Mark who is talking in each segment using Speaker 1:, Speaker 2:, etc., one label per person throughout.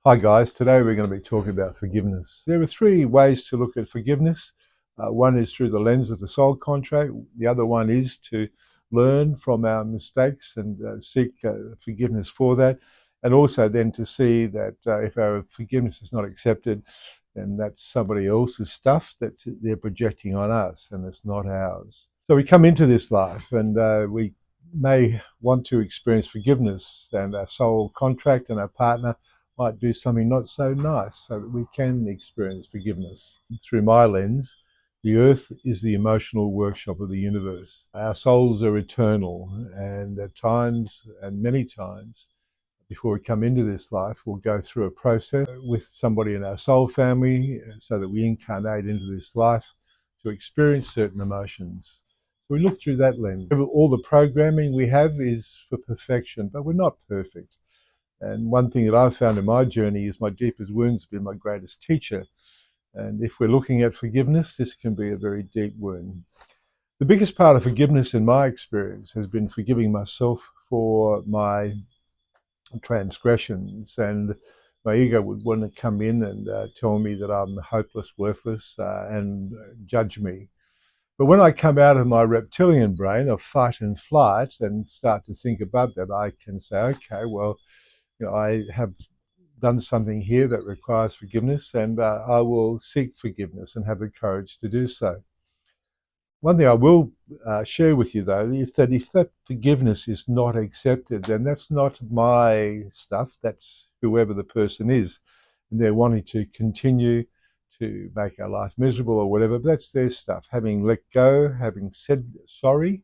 Speaker 1: Hi guys, today we're going to be talking about forgiveness. There are three ways to look at forgiveness. One is through the lens of the soul contract. The other one is to learn from our mistakes and seek forgiveness for that. And also then to see that if our forgiveness is not accepted, then that's somebody else's stuff that they're projecting on us and it's not ours. So we come into this life and we may want to experience forgiveness, and our soul contract and our partner might do something not so nice so that we can experience forgiveness. Through my lens, the earth is the emotional workshop of the universe. Our souls are eternal, and at times, and many times, before we come into this life, we'll go through a process with somebody in our soul family so that we incarnate into this life to experience certain emotions. So we look through that lens. All the programming we have is for perfection, but we're not perfect. And one thing that I've found in my journey is my deepest wounds have been my greatest teacher. And if we're looking at forgiveness, this can be a very deep wound. The biggest part of forgiveness in my experience has been forgiving myself for my transgressions. And my ego would want to come in and tell me that I'm hopeless, worthless, and judge me. But when I come out of my reptilian brain of fight and flight and start to think about that, I can say, okay, well, I have done something here that requires forgiveness, and I will seek forgiveness and have the courage to do so. One thing I will share with you, though, if that forgiveness is not accepted, then that's not my stuff. That's whoever the person is, and they're wanting to continue to make our life miserable or whatever. But that's their stuff. Having let go, having said sorry,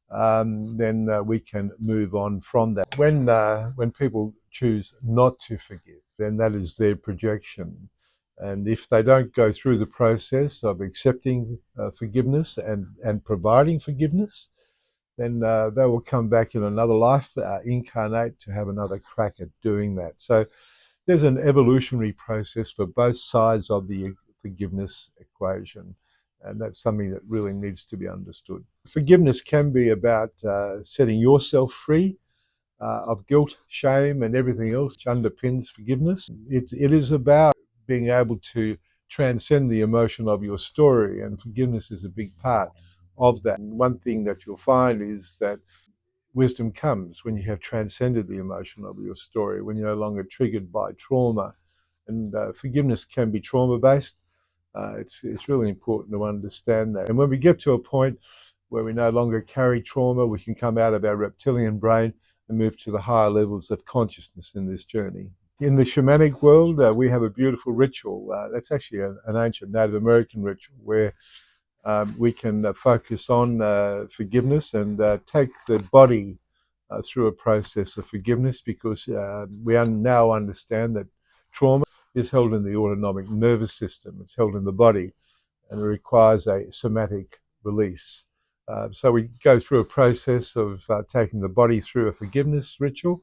Speaker 1: then we can move on from that. When people choose not to forgive, then that is their projection. And if they don't go through the process of accepting forgiveness and providing forgiveness, then they will come back in another life, incarnate to have another crack at doing that. So there's an evolutionary process for both sides of the forgiveness equation. And that's something that really needs to be understood. Forgiveness can be about setting yourself free of guilt, shame, and everything else which underpins forgiveness. It is about being able to transcend the emotion of your story, and forgiveness is a big part of that. And one thing that you'll find is that wisdom comes when you have transcended the emotion of your story, when you're no longer triggered by trauma. And forgiveness can be trauma based. It's really important to understand that. And when we get to a point where we no longer carry trauma, we can come out of our reptilian brain and move to the higher levels of consciousness in this journey. In the shamanic world, we have a beautiful ritual. That's actually an ancient Native American ritual where we can focus on forgiveness and take the body through a process of forgiveness, because we now understand that trauma is held in the autonomic nervous system. It's held in the body, and it requires a somatic release. So we go through a process of taking the body through a forgiveness ritual,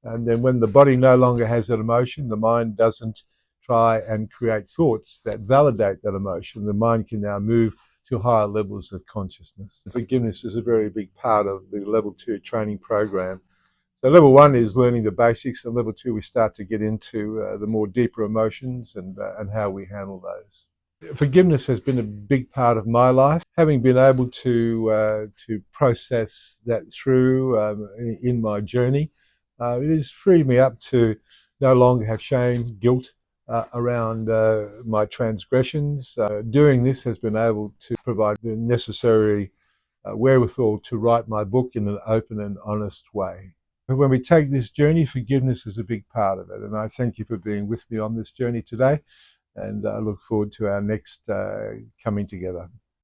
Speaker 1: and then when the body no longer has that emotion, the mind doesn't try and create thoughts that validate that emotion. The mind can now move to higher levels of consciousness. Forgiveness is a very big part of the level 2 training program. So level 1 is learning the basics, and level 2 we start to get into the more deeper emotions and how we handle those. Forgiveness has been a big part of my life. Having been able to process that through in my journey, it has freed me up to no longer have shame, guilt around my transgressions. Doing this has been able to provide the necessary wherewithal to write my book in an open and honest way. When we take this journey, forgiveness is a big part of it. And I thank you for being with me on this journey today. And I look forward to our next coming together.